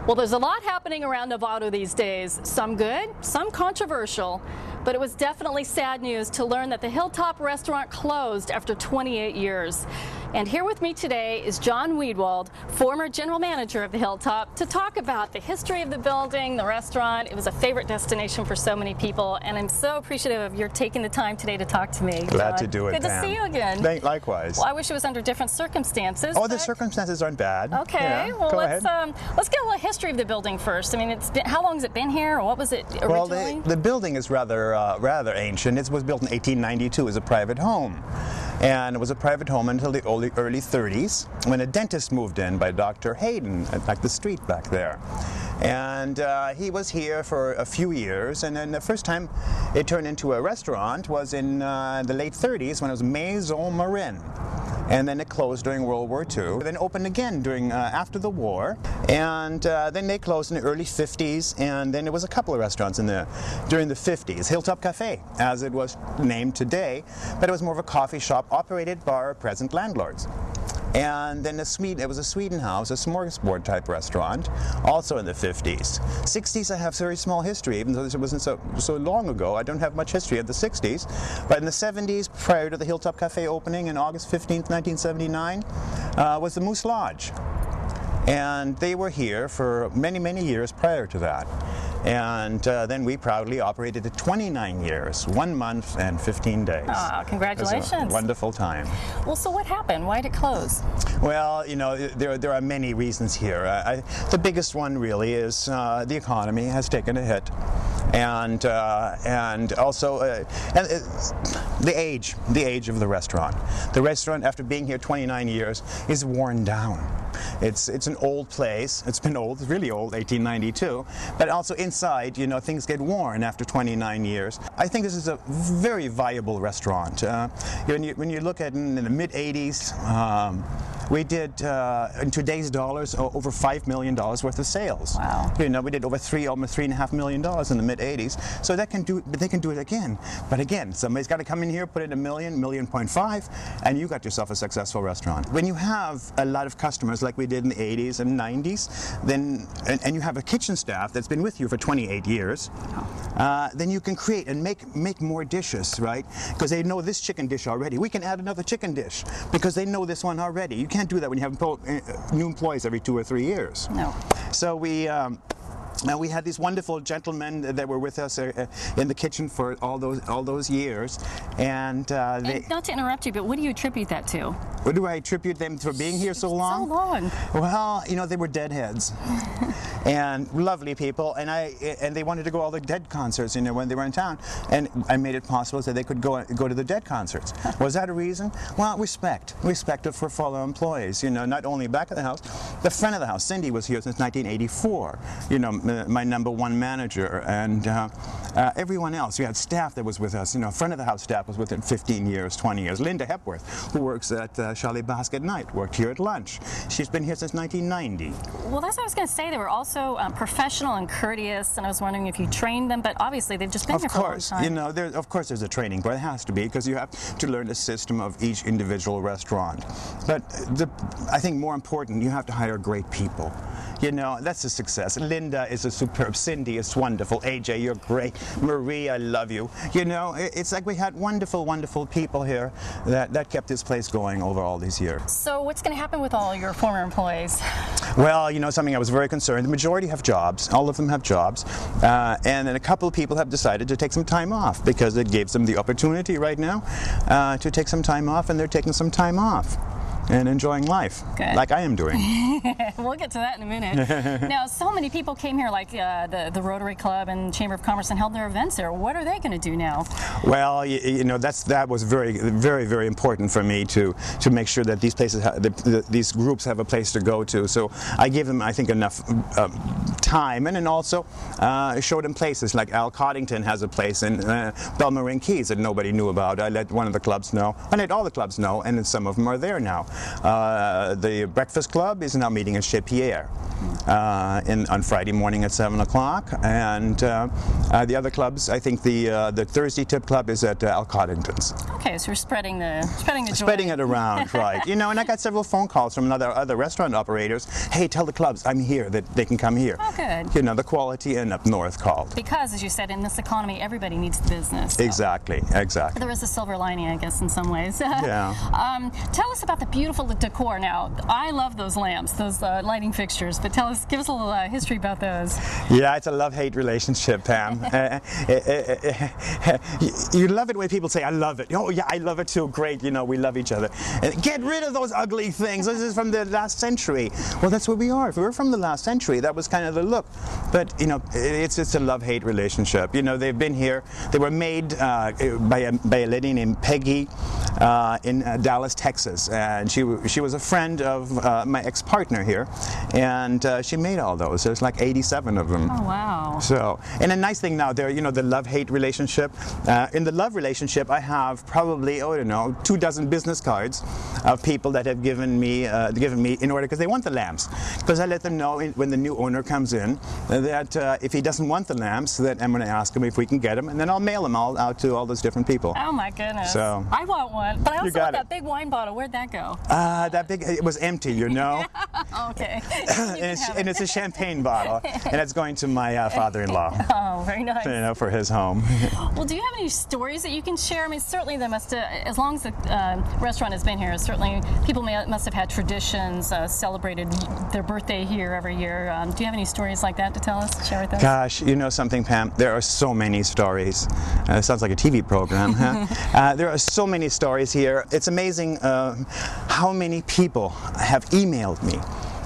Well, there's a lot happening around Novato these days, some good, some controversial, but it was definitely sad news to learn that the Hilltop restaurant closed after 28 years. And here with me today is John Wiedwald, former general manager of the Hilltop, to talk about the history of the building, the restaurant. It was a favorite destination for so many people, and I'm so appreciative of your taking the time today to talk to me. Glad to do it, Good to see you again. Likewise. Well, I wish it was under different circumstances. Oh, the circumstances aren't bad. Okay, yeah, well, let's get a little history of the building first. I mean, how long has it been here, or what was it originally? Well, the building is rather ancient. It was built in 1892 as a private home. And it was a private home until the early 30s when a dentist moved in by Dr. Hayden, like the street back there. And he was here for a few years, and then the first time it turned into a restaurant was in the late 30s when it was Maison Marin. And then it closed during World War II. Then opened again during after the war, and then they closed in the early 50s. And then there was a couple of restaurants during the 50s. Hilltop Cafe, as it was named today, but it was more of a coffee shop operated by our present landlords. And then it was a Sweden house, a smorgasbord type restaurant, also in the 50s. 60s I have very small history, even though this wasn't so long ago. I don't have much history of the 60s. But in the 70s, prior to the Hilltop Cafe opening in August 15th, 1979, was the Moose Lodge. And they were here for many, many years prior to that. And then we proudly operated it 29 years, 1 month and 15 days. Oh, congratulations. It was a wonderful time. Well, so what happened? Why did it close? Well, you know, there are many reasons here. The biggest one really is the economy has taken a hit. And also the age of the restaurant. The restaurant, after being here 29 years, is worn down. It's an old place. It's been old, really old, 1892. But also inside, you know, things get worn after 29 years. I think this is a very viable restaurant. When you look at it in the mid 80s, we did, in today's dollars, over $5 million worth of sales. Wow. You know, we did almost $3.5 million in the mid 80s. So that can do, but they can do it again. But again, somebody's got to come in here, put in $1.5 million, and you got yourself a successful restaurant. When you have a lot of customers like we did in the 80s and 90s, then and you have a kitchen staff that's been with you for 28 years, then you can create and make more dishes, right? Because they know this chicken dish already. We can add another chicken dish because they know this one already. You can't do that when you have new employees every 2 or 3 years. No. So we had these wonderful gentlemen that were with us in the kitchen for all those years, and not to interrupt you, but what do you attribute that to? What do I attribute them for being here so long? So long. Well, you know, they were deadheads, and lovely people, and they wanted to go to all the Dead concerts, you know, when they were in town, and I made it possible so they could go to the Dead concerts. Was that a reason? Well, respect for fellow employees, you know, not only back of the house, the front of the house. Cindy was here since 1984, you know, my #1 manager, and everyone else. We had staff that was with us, you know, front of the house staff was within 15 years, 20 years. Linda Hepworth, who works at Charlie Basket Night, worked here at lunch. She's been here since 1990. Well, that's what I was going to say. They were also professional and courteous, and I was wondering if you trained them, but obviously they've just been here for a long time. You know, of course there's a training, but it has to be, because you have to learn the system of each individual restaurant. But I think more important, you have to hire great people. You know, that's a success. Linda is a superb. Cindy is wonderful. AJ, you're great. Marie, I love you. You know, it's like we had wonderful, wonderful people here that kept this place going over all these years. So what's going to happen with all your former employees? Well, you know, something I was very concerned. The majority have jobs. All of them have jobs. And then a couple of people have decided to take some time off because it gives them the opportunity right now to take some time off, and they're taking some time off and enjoying life. Good. Like I am doing. We'll get to that in a minute. Now, so many people came here, like the Rotary Club and Chamber of Commerce, and held their events there. What are they going to do now? Well, you know, that was very, very, very important for me to make sure that these places, these groups have a place to go to. So I gave them, I think, enough time, and then also show them places like Al Coddington has a place in Marin Keys that nobody knew about. I let one of the clubs know. I let all the clubs know, and then some of them are there now. The Breakfast Club is now meeting in Chez Pierre on Friday morning at 7 o'clock, and the other clubs, I think the Thursday Tip Club is at Al Coddington's. Okay, so we're spreading the joy. Spreading it around, right. You know, and I got several phone calls from other restaurant operators. Hey, tell the clubs I'm here, that they can come here. Oh, good. You know, the Quality Inn up north called. Because, as you said, in this economy, everybody needs the business. So. Exactly. There is a silver lining, I guess, in some ways. Yeah. Tell us about the beautiful decor now. I love those lamps, those lighting fixtures, but give us a little history about those. Yeah, it's a love-hate relationship, Pam. You love it when people say, I love it. Oh, yeah, I love it too. Great, you know, we love each other. Get rid of those ugly things. This is from the last century. Well, that's where we are. If we were from the last century, that was kind of the look. But, you know, it's a love-hate relationship. You know, they've been here. They were made by a lady named Peggy in Dallas, Texas. And she was a friend of my ex-partner here. And she made all those. There's like 87 of them. Oh, wow. So, and a nice thing now, there, you know, the love-hate relationship. In the love relationship, I have probably, I don't know, 24 business cards of people that have given me in order, because they want the lamps. Because I let them know when the new owner comes in that if he doesn't want the lamps, that I'm going to ask him if we can get them, and then I'll mail them all out to all those different people. Oh my goodness! So I want one, but I also want that big wine bottle. Where'd that go? It was empty, you know. Okay. and it's a champagne bottle, and it's going to my father-in-law. Oh, very nice. You know, for his home. Well, do you have any stories that you can share? I mean, certainly there must have, as long as the restaurant has been here, certainly people must have had traditions, celebrated their birthday here every year. Do you have any stories like that to tell us, share with us? Gosh, you know something, Pam? There are so many stories. It sounds like a TV program, huh? There are so many stories here. It's amazing how many people have emailed me,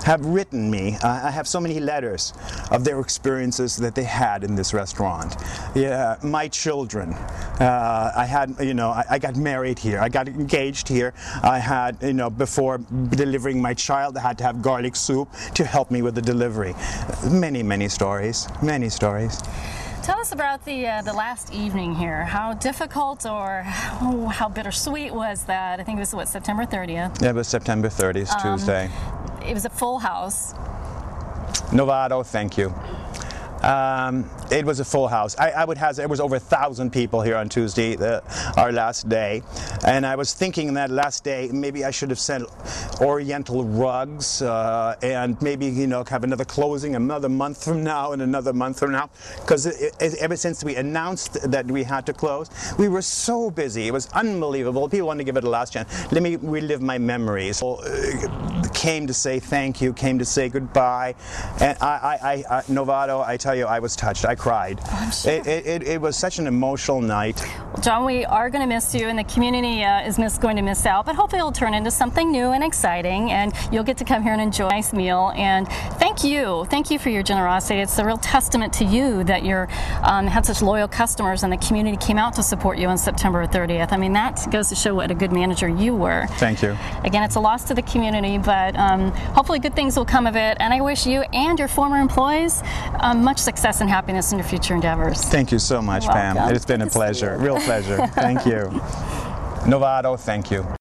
have written me. I have so many letters of their experiences that they had in this restaurant. Yeah, my children. I had, you know, I got married here. I got engaged here. I had, you know, before delivering my child, I had to have garlic soup to help me with the delivery. Many, many stories. Many stories. Tell us about the last evening here. How difficult or how bittersweet was that? I think it was, what, September 30th? Yeah, it was September 30th, Tuesday. It was a full house. Novato, thank you. It was a full house. I would hazard, it was over 1,000 people here on Tuesday, our last day. And I was thinking that last day, maybe I should have sent oriental rugs and maybe, you know, have another closing another month from now and another month from now. Because ever since we announced that we had to close, we were so busy. It was unbelievable. People wanted to give it a last chance. Let me relive my memories. Came to say thank you, came to say goodbye. And Novato, I tell you, I was touched. I cried. I'm sure. It was such an emotional night. Well, John, we are going to miss you, and the community is going to miss out, but hopefully it'll turn into something new and exciting, and you'll get to come here and enjoy a nice meal. And thank you for your generosity. It's a real testament to you that you had such loyal customers, and the community came out to support you on September 30th. I mean, that goes to show what a good manager you were. Thank you. Again, it's a loss to the community, but hopefully good things will come of it, and I wish you and your former employees much success and happiness in your future endeavors. Thank you so much, Pam. It's been a pleasure, real pleasure. Thank you. Novato, thank you.